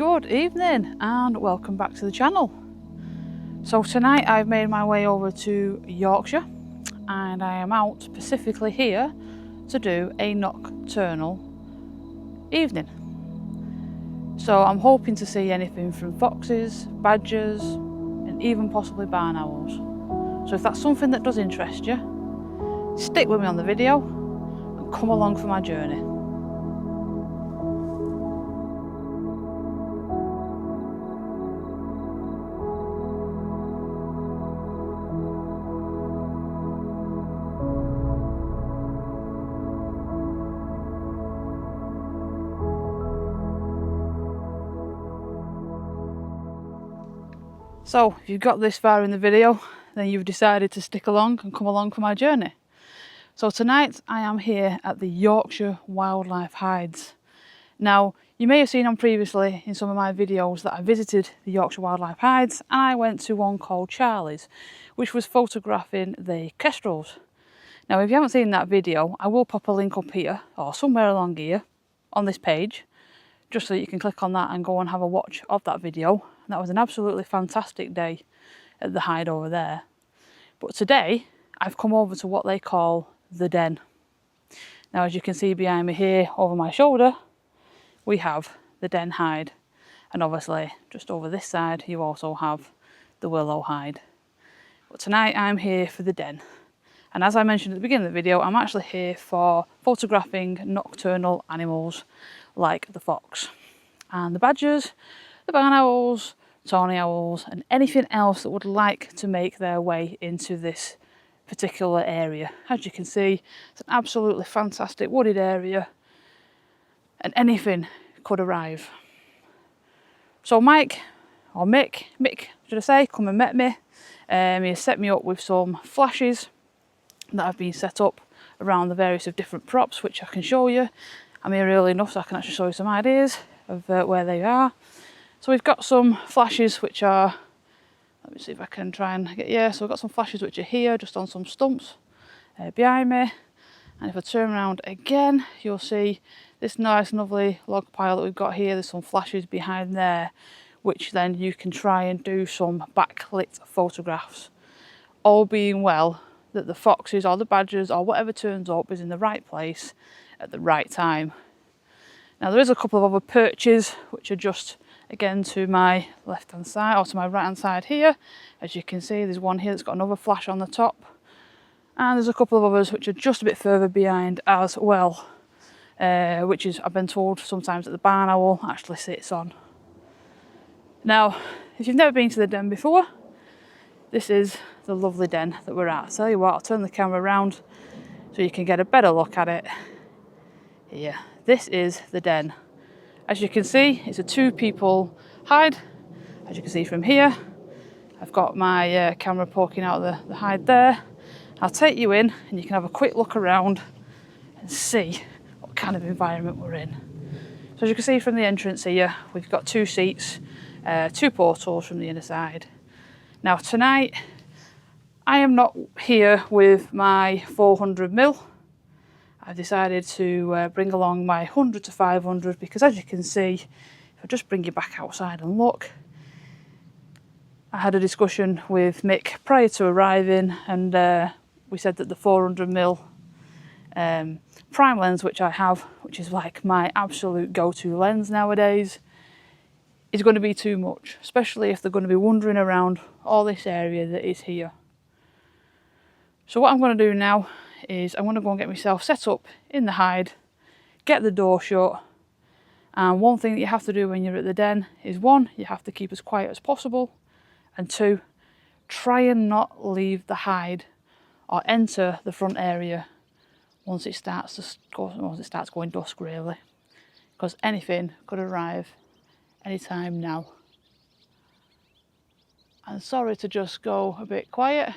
Good evening and welcome back to the channel. So tonight I've made my way over to Yorkshire and I am out specifically here to do a nocturnal evening. So I'm hoping to see anything from foxes, badgers and even possibly barn owls. So if that's something that does interest you, stick with me on the video and come along for my journey. So if you've got this far in the video, then you've decided to stick along and come along for my journey. So tonight I am here at the Yorkshire Wildlife Hides. Now you may have seen on previously in some of my videos that I visited the Yorkshire Wildlife Hides and I went to one called Charlie's, which was photographing the kestrels. Now if you haven't seen that video, I will pop a link up here or somewhere along here on this page, just so you can click on that and go and have a watch of that video. That was an absolutely fantastic day at the hide over there. But today I've come over to what they call the den. Now as you can see behind me here over my shoulder, we have the den hide. And obviously just over this side you also have the willow hide. But tonight I'm here for the den. And as I mentioned at the beginning of the video, I'm actually here for photographing nocturnal animals like the fox and the badgers, the barn owls, tawny owls and anything else that would like to make their way into this particular area. As you can see, it's an absolutely fantastic wooded area and anything could arrive. So Mick should I say, come and met me. He has set me up with some flashes that have been set up around the various of different props, which I can show you. I'm here early enough so I can actually show you some ideas of where they are. So we've got some flashes which are, let me see if I can try and get, yeah, so we've got some flashes which are here just on some stumps behind me. And if I turn around again, you'll see this nice lovely log pile that we've got here. There's some flashes behind there, which then you can try and do some backlit photographs. All being well that the foxes or the badgers or whatever turns up is in the right place at the right time. Now there is a couple of other perches which are just again to my left hand side or to my right hand side here. As you can see, there's one here that's got another flash on the top, and there's a couple of others which are just a bit further behind as well, which is, I've been told, sometimes that the barn owl actually sits on. Now if you've never been to the den before, this is the lovely den that we're at. I'll tell you what, I'll turn the camera around so you can get a better look at it. Here, this is the den. As you can see, it's a 2-people hide. As you can see from here, I've got my camera poking out of the hide there. I'll take you in and you can have a quick look around and see what kind of environment we're in. So as you can see from the entrance here, we've got 2 seats, 2 portals from the inner side. Now tonight, I am not here with my 400mm. I've decided to bring along my 100 to 500 because as you can see, if I just bring you back outside and look, I had a discussion with Mick prior to arriving and we said that the 400mm prime lens, which I have, which is like my absolute go-to lens nowadays, is going to be too much, especially if they're going to be wandering around all this area that is here. So what I'm going to do now is I'm going to go and get myself set up in the hide, get the door shut, and one thing that you have to do when you're at the den is 1, you have to keep as quiet as possible, and 2, try and not leave the hide or enter the front area once it starts going dusk really, because anything could arrive anytime now. I'm sorry to just go a bit quiet,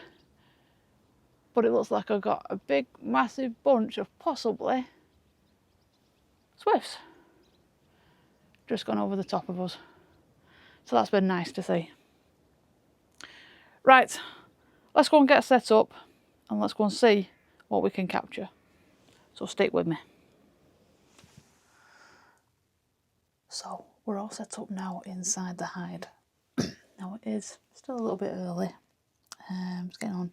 but it looks like I've got a big massive bunch of possibly swifts just gone over the top of us. So that's been nice to see. Right, let's go and get set up and let's go and see what we can capture. So stick with me. So we're all set up now inside the hide. Now it is still a little bit early. It's getting on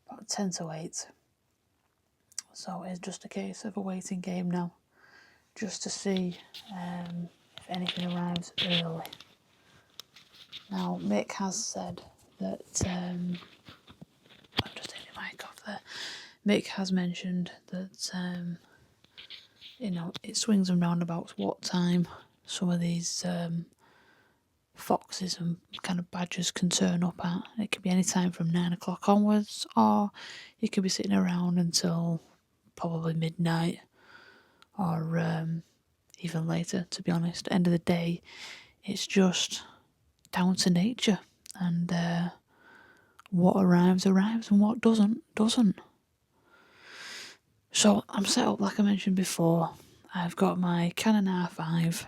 about 10 to 8. So it's just a case of a waiting game now, just to see if anything arrives early. Now Mick has said that, I'm just taking the mic off there, Mick has mentioned that, you know, it swings and roundabouts what time some of these foxes and kind of badgers can turn up at. It could be any time from 9 o'clock onwards, or you could be sitting around until probably midnight, or even later, to be honest. At the end of the day, it's just down to nature, and what arrives and what doesn't. So I'm set up like I mentioned before. I've got my Canon R5,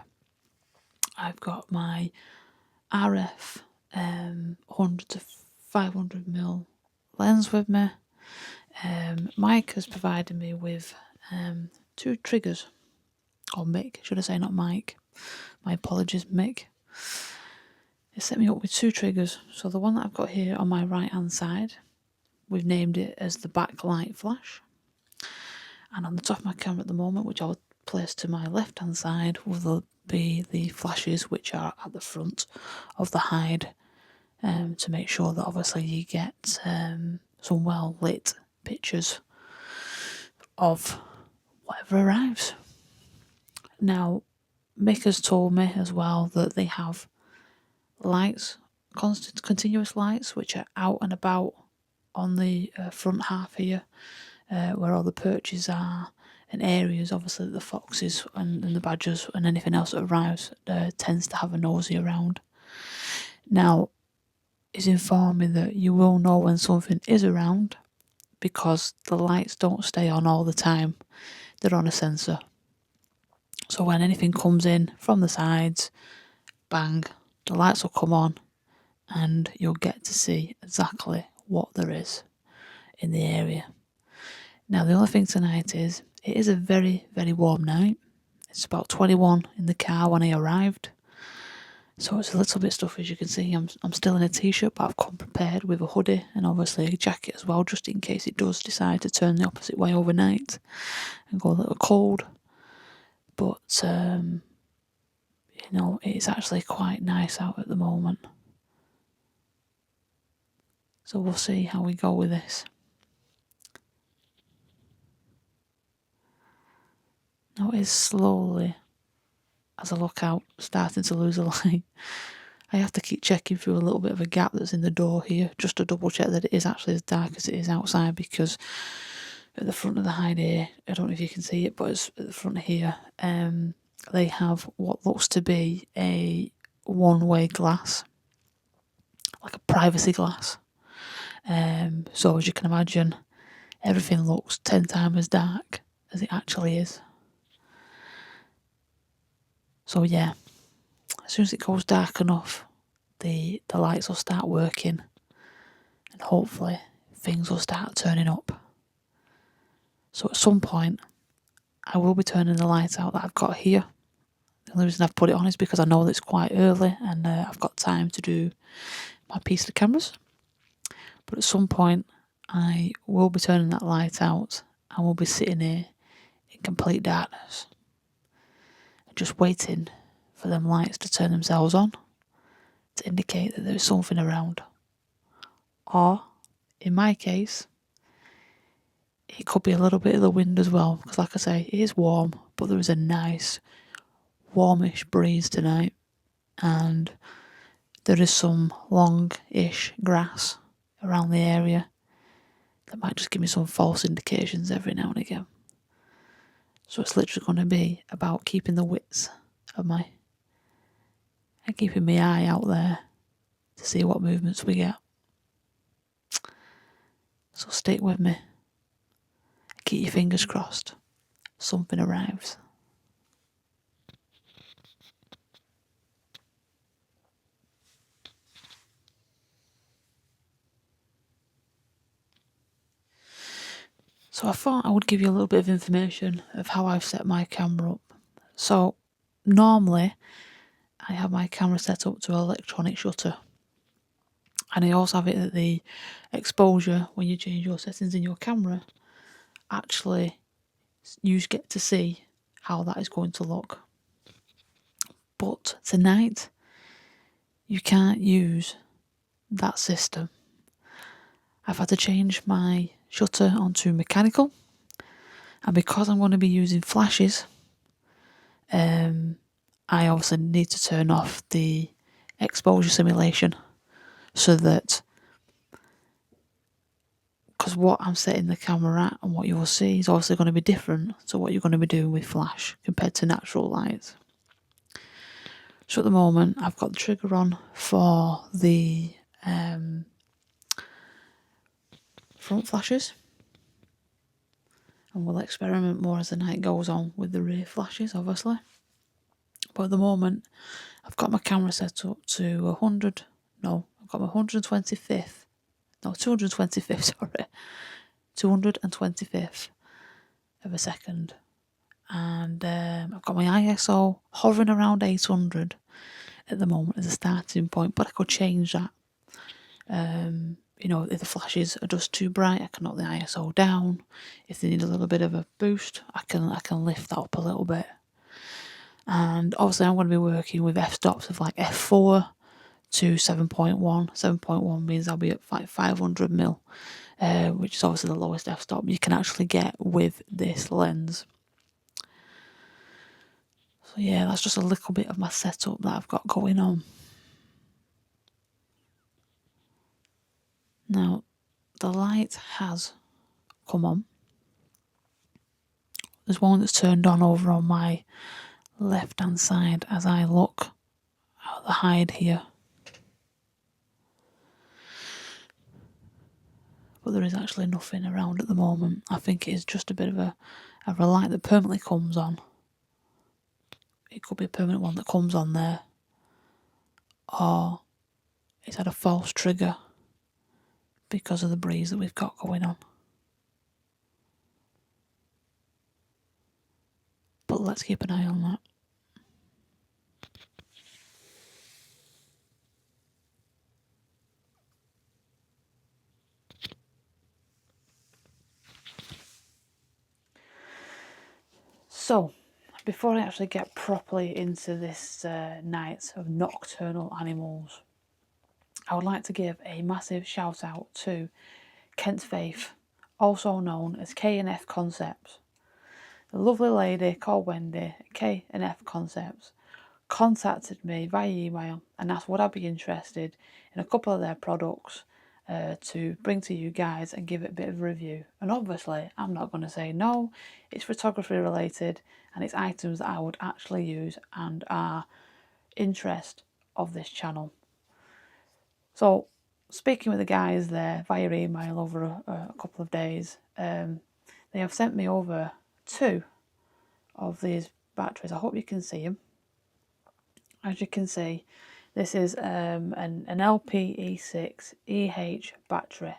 I've got my RF 100 to 500mm lens with me. Mike has provided me with 2 triggers, or Mick, should I say, not Mike. My apologies, Mick. He set me up with 2 triggers. So the one that I've got here on my right hand side, we've named it as the backlight flash. And on the top of my camera at the moment, which I'll place to my left hand side, will be the flashes which are at the front of the hide, to make sure that obviously you get some well lit pictures of whatever arrives. Now, Mick has told me as well that they have lights, constant continuous lights, which are out and about on the front half here, where all the perches are, and areas obviously that the foxes and the badgers and anything else that arrives tends to have a nosy around. Now, he's informed me that you will know when something is around because the lights don't stay on all the time. They're on a sensor. So when anything comes in from the sides, bang, the lights will come on and you'll get to see exactly what there is in the area. Now, the only thing tonight is, it is a very, very warm night. It's about 21 in the car when I arrived. So it's a little bit stuffy, as you can see. I'm still in a t-shirt, but I've come prepared with a hoodie and obviously a jacket as well, just in case it does decide to turn the opposite way overnight and go a little cold. But, you know, it's actually quite nice out at the moment. So we'll see how we go with this. Now it is slowly, as I look out, starting to lose a light. I have to keep checking through a little bit of a gap that's in the door here, just to double check that it is actually as dark as it is outside, because at the front of the hide here, I don't know if you can see it, but it's at the front here, they have what looks to be a one-way glass, like a privacy glass. So as you can imagine, everything looks 10 times as dark as it actually is. So yeah, as soon as it goes dark enough, the lights will start working and hopefully things will start turning up. So at some point, I will be turning the light out that I've got here. The only reason I've put it on is because I know that it's quite early and I've got time to do my piece of cameras. But at some point, I will be turning that light out and we'll be sitting here in complete darkness, just waiting for them lights to turn themselves on to indicate that there's something around. Or, in my case, it could be a little bit of the wind as well, because like I say, it is warm, but there is a nice warmish breeze tonight, and there is some long-ish grass around the area that might just give me some false indications every now and again. So it's literally going to be about keeping the wits of my, and keeping my eye out there to see what movements we get. So stick with me. Keep your fingers crossed. Something arrives. So I thought I would give you a little bit of information of how I've set my camera up. So normally I have my camera set up to electronic shutter. And I also have it at the exposure, when you change your settings in your camera, actually you get to see how that is going to look. But tonight, you can't use that system. I've had to change my shutter onto mechanical, and because I'm going to be using flashes, I obviously need to turn off the exposure simulation so that, because what I'm setting the camera at and what you will see is obviously going to be different to what you're going to be doing with flash compared to natural light. So at the moment I've got the trigger on for the front flashes, and we'll experiment more as the night goes on with the rear flashes obviously. But at the moment I've got my camera set up to 225th, sorry, 225th of a second, and I've got my ISO hovering around 800 at the moment as a starting point, but I could change that. You know, if the flashes are just too bright, I can knock the ISO down. If they need a little bit of a boost, I can lift that up a little bit. And obviously I'm going to be working with f-stops of like f4 to 7.1. 7.1 means I'll be at like 500mm, which is obviously the lowest f-stop you can actually get with this lens. So yeah, that's just a little bit of my setup that I've got going on. Now, the light has come on. There's one that's turned on over on my left hand side as I look out the hide here. But there is actually nothing around at the moment. I think it is just a bit of a light that permanently comes on. It could be a permanent one that comes on there. Or it's had a false trigger because of the breeze that we've got going on. But let's keep an eye on that. So, before I actually get properly into this night of nocturnal animals, I would like to give a massive shout out to Kent Faith, also known as K&F Concepts. The lovely lady called Wendy at K&F Concepts contacted me via email and asked would I be interested in a couple of their products to bring to you guys and give it a bit of a review. And obviously I'm not going to say no, it's photography related and it's items that I would actually use and are interest of this channel. So speaking with the guys there via email over a couple of days, they have sent me over 2 of these batteries. I hope you can see them. As you can see, this is an LPE6EH battery.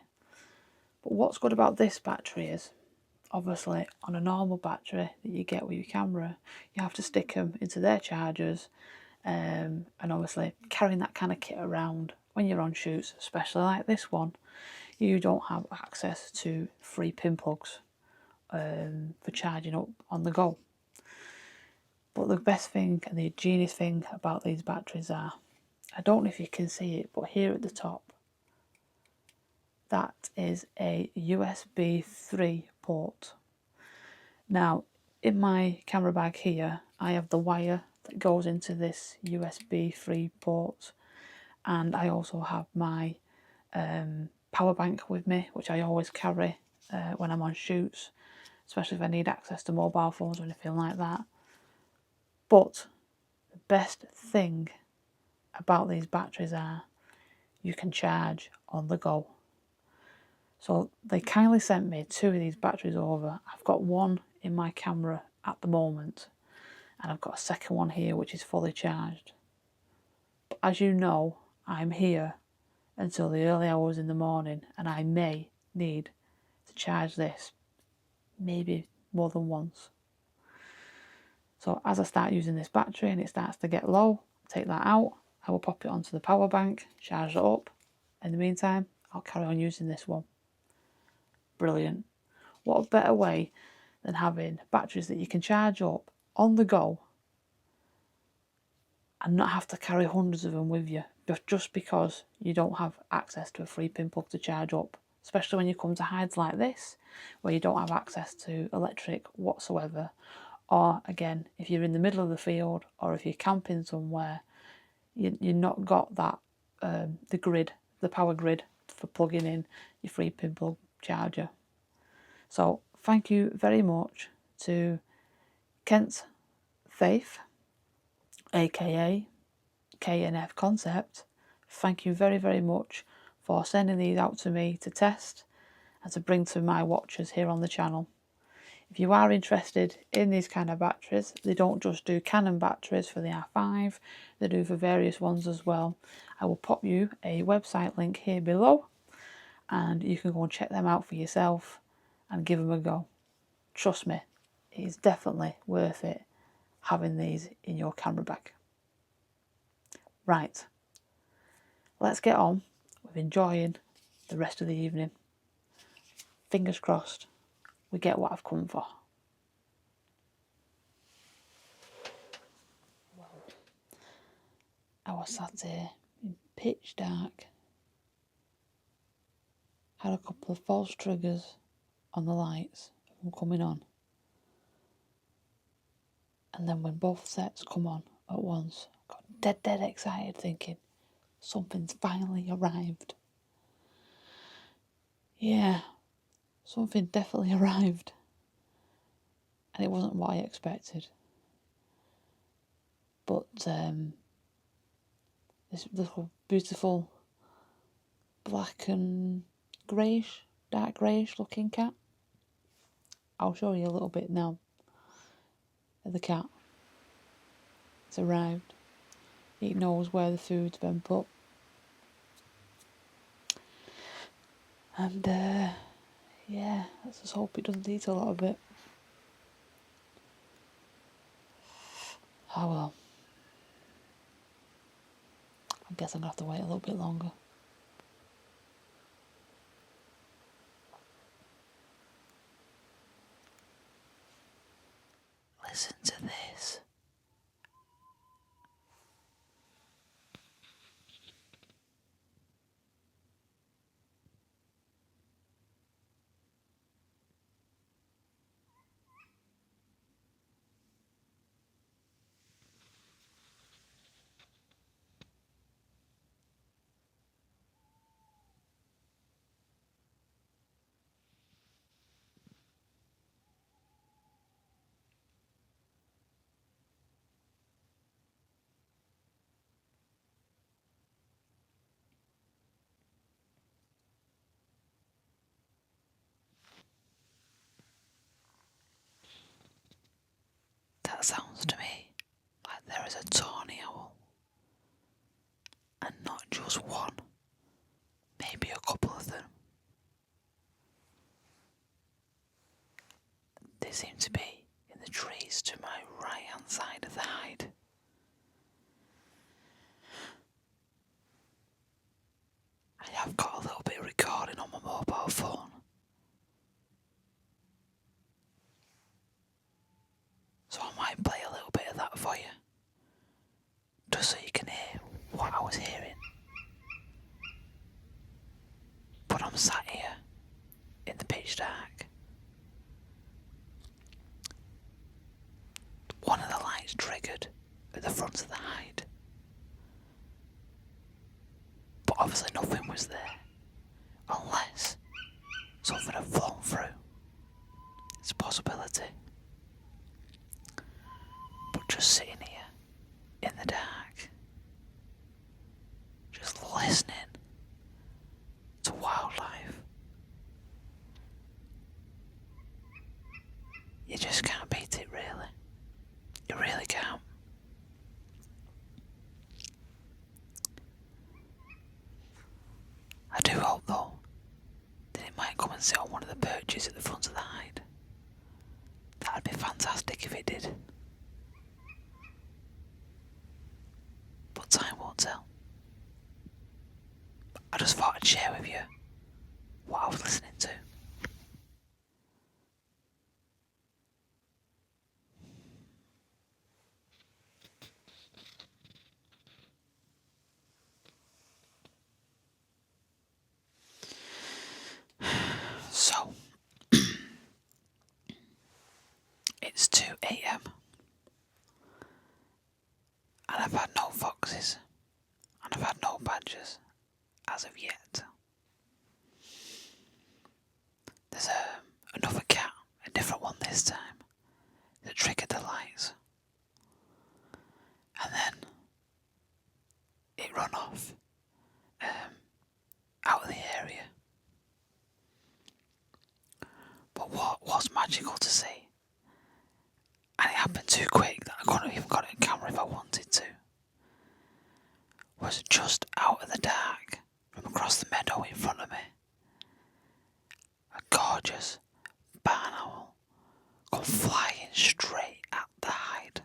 But what's good about this battery is, obviously, on a normal battery that you get with your camera, you have to stick them into their chargers, and obviously carrying that kind of kit around when you're on shoots, especially like this one, you don't have access to free pin plugs for charging up on the go. But the best thing and the genius thing about these batteries are, I don't know if you can see it, but here at the top, that is a USB 3 port. Now, in my camera bag here, I have the wire that goes into this USB 3 port, and I also have my power bank with me, which I always carry when I'm on shoots, especially if I need access to mobile phones or anything like that. But the best thing about these batteries are you can charge on the go. So they kindly sent me 2 of these batteries over. I've got one in my camera at the moment, and I've got a second one here which is fully charged. But as you know, I'm here until the early hours in the morning, and I may need to charge this maybe more than once. So as I start using this battery and it starts to get low, take that out. I will pop it onto the power bank, charge it up. In the meantime, I'll carry on using this one. Brilliant. What a better way than having batteries that you can charge up on the go and not have to carry hundreds of them with you just because you don't have access to a 3-pin plug to charge up, especially when you come to hides like this where you don't have access to electric whatsoever, or again if you're in the middle of the field or if you're camping somewhere, you're not got that the power grid for plugging in your 3-pin plug charger. So thank you very much to Kent Faith, aka KNF Concept. Thank you very, very much for sending these out to me to test and to bring to my watchers here on the channel. If you are interested in these kind of batteries, they don't just do Canon batteries for the R5, they do for various ones as well. I will pop you a website link here below and you can go and check them out for yourself and give them a go. Trust me, it's definitely worth it having these in your camera bag. Right, let's get on with enjoying the rest of the evening. Fingers crossed we get what I've come for. Well, I was sat here in pitch dark, had a couple of false triggers on the lights from coming on, and then when both sets come on at once, I got dead excited thinking something's finally arrived. Yeah, something definitely arrived, and it wasn't what I expected. But this little beautiful black and greyish, dark greyish looking cat. I'll show you a little bit now of the cat. It's arrived. It knows where the food's been put. And yeah, let's just hope it doesn't eat a lot of it. Oh well. I guess I'm going to have to wait a little bit longer. Listen to this. That sounds to me like there is a tawny owl. And not just one, maybe a couple of them. They seem to be in the trees to my right hand side of the hide. I have got a little bit of recording on my mobile phone. So I might play a little bit of that for you. Just so you can hear what I was hearing. But I'm sat here in the pitch dark. One of the lights triggered at the front of the hide. But obviously nothing was there. Unless something had flown through. It's a possibility. But just sitting here in the dark, just listening to wildlife, you just can't beat it, really. You really can't. I do hope though that it might come and sit on one of the perches at the front of the hide. That'd be fantastic if it did. tell. I just thought I'd share with you what I was listening to. So, it's 2 a.m. and I've had no foxes and I've had no badgers as of yet. There's another cat, a different one this time, that triggered the lights. And then it run off out of the area. But what was magical to see, and it happened too quick that I couldn't have even got it on camera if I wanted to, was just out of the dark, from across the meadow in front of me, a gorgeous barn owl come flying straight at the hide.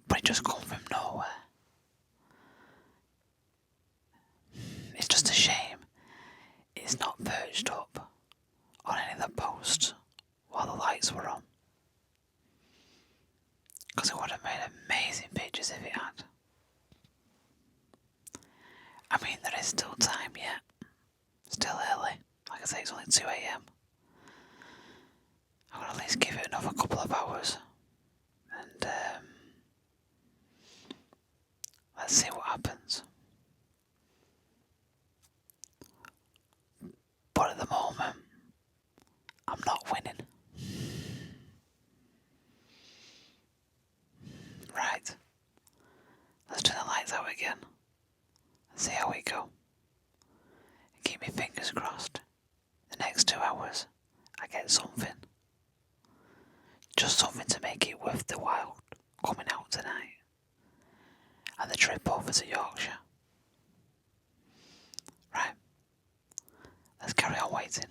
But it just come from nowhere. It's just a shame it's not perched up on any of the posts while the lights were on, because it would have made amazing pictures if it had. I mean, there is still time yet. Still early. Like I say, it's only 2 a.m. I'm going to at least give it another couple of hours. And let's see what happens. But at the moment, I'm not winning. Right. Let's turn the lights out again. And see how we go. And keep my fingers crossed. The next 2 hours, I get something. Just something to make it worth the while coming out tonight. And the trip over to Yorkshire. Right. Let's carry on waiting.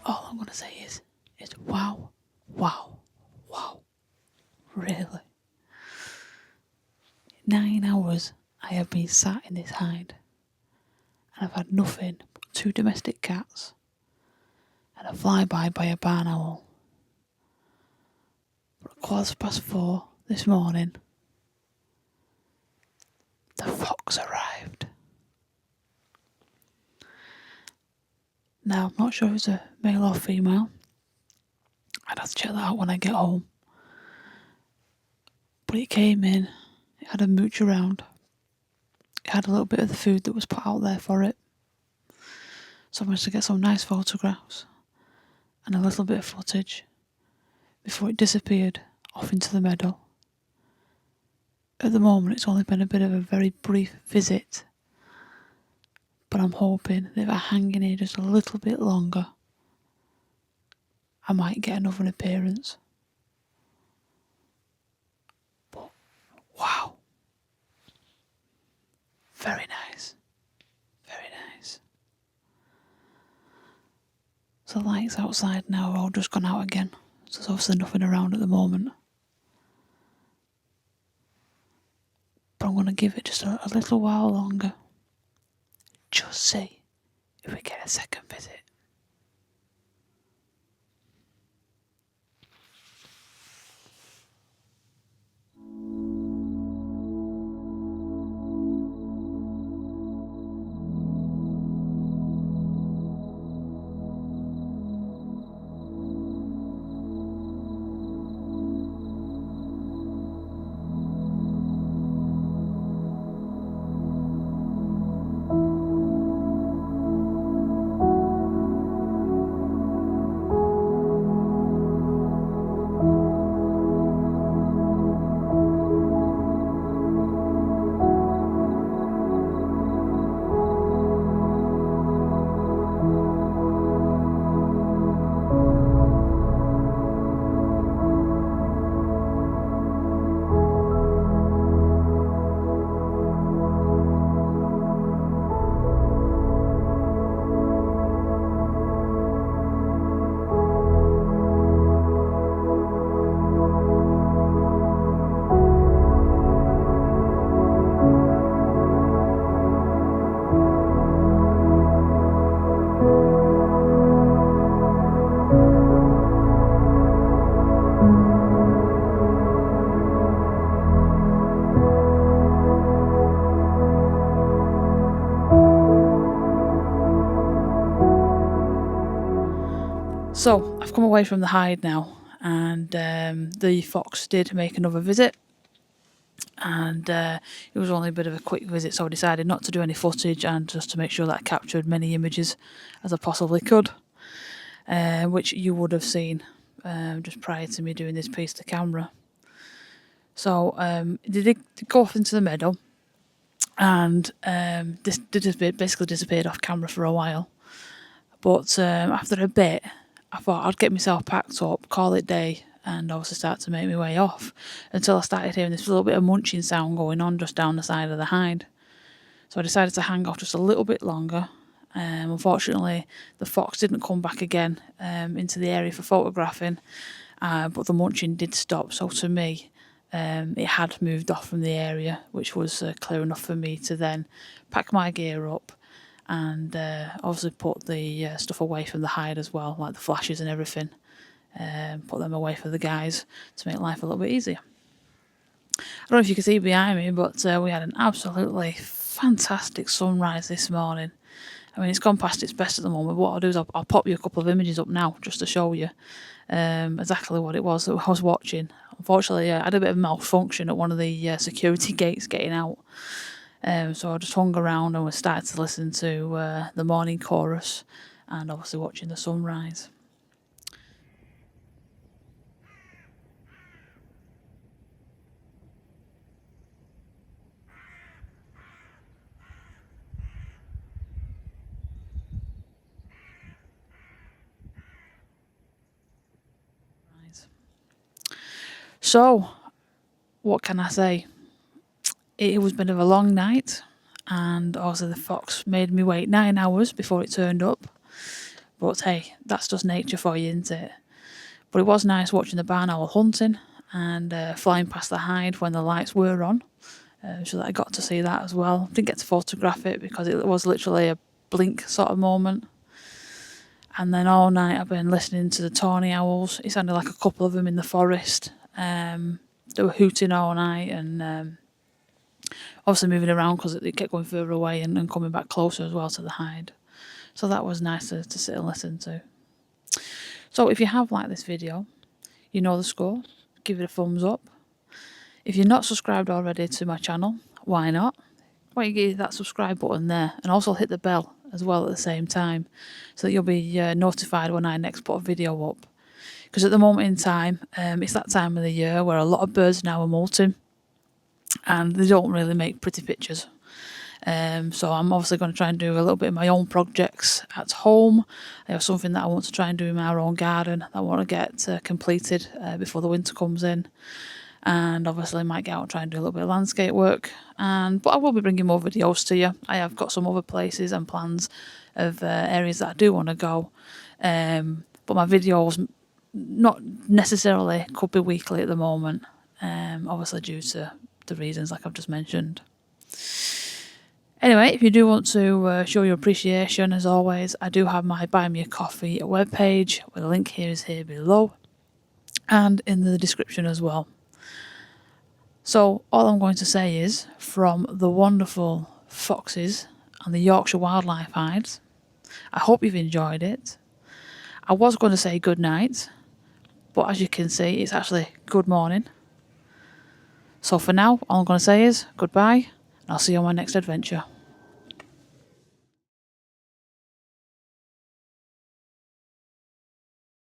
All I'm going to say is wow, wow, wow. Really? 9 hours I have been sat in this hide, and I've had nothing but 2 domestic cats and a flyby by a barn owl. But at 4:15 this morning, the fox arrived. Now, I'm not sure if it's a male or female, I'd have to check that out when I get home. But it came in, it had a mooch around, it had a little bit of the food that was put out there for it. So I managed to get some nice photographs and a little bit of footage before it disappeared off into the meadow. At the moment it's only been a bit of a very brief visit, but I'm hoping that if I hang in here just a little bit longer, I might get another appearance. But wow, very nice, very nice. So the lights outside now are all just gone out again, so there's obviously nothing around at the moment. But I'm going to give it just a little while longer. Just see if we get a second visit. So I've come away from the hide now, and the fox did make another visit, and it was only a bit of a quick visit, so I decided not to do any footage and just to make sure that I captured many images as I possibly could, which you would have seen just prior to me doing this piece to camera. So they did go off into the meadow, and this basically disappeared off camera for a while. But after a bit, I thought I'd get myself packed up, call it day, and obviously start to make my way off, until I started hearing this little bit of munching sound going on just down the side of the hide. So I decided to hang off just a little bit longer. Unfortunately, the fox didn't come back again into the area for photographing, but the munching did stop. So to me, it had moved off from the area, which was clear enough for me to then pack my gear up and obviously put the stuff away from the hide as well, like the flashes and everything. Put them away for the guys to make life a little bit easier. I don't know if you can see behind me, but we had an absolutely fantastic sunrise this morning. I mean, it's gone past its best at the moment. What I'll do is I'll pop you a couple of images up now just to show you exactly what it was that I was watching. Unfortunately, I had a bit of malfunction at one of the security gates getting out. So I just hung around and we started to listen to the morning chorus and obviously watching the sunrise. So, what can I say? It was a bit of a long night, and also the fox made me wait 9 hours before it turned up. But hey, that's just nature for you, isn't it? But it was nice watching the barn owl hunting and flying past the hide when the lights were on, so that I got to see that as well. Didn't get to photograph it because it was literally a blink sort of moment. And then all night I've been listening to the tawny owls. It sounded like a couple of them in the forest. They were hooting all night and obviously moving around because it kept going further away and coming back closer as well to the hide. So that was nice to sit and listen to. So if you have liked this video, you know the score, give it a thumbs up. If you're not subscribed already to my channel, why not? Why don't you give that subscribe button there, and also hit the bell as well at the same time, so that you'll be notified when I next put a video up. Because at the moment in time, it's that time of the year where a lot of birds now are molting, and they don't really make pretty pictures. So I'm obviously going to try and do a little bit of my own projects at home. I have something that I want to try and do in my own garden that I want to get completed before the winter comes in. And obviously I might get out and try and do a little bit of landscape work. But I will be bringing more videos to you. I have got some other places and plans of areas that I do want to go. But my videos not necessarily could be weekly at the moment, obviously due to the reasons like I've just mentioned. Anyway, if you do want to show your appreciation, as always, I do have my Buy Me a Coffee webpage, where the link here is here below and in the description as well. So all I'm going to say is, from the wonderful foxes and the Yorkshire wildlife hides, I hope you've enjoyed it. I was going to say good night, but as you can see, it's actually good morning. So for now, all I'm going to say is goodbye, and I'll see you on my next adventure.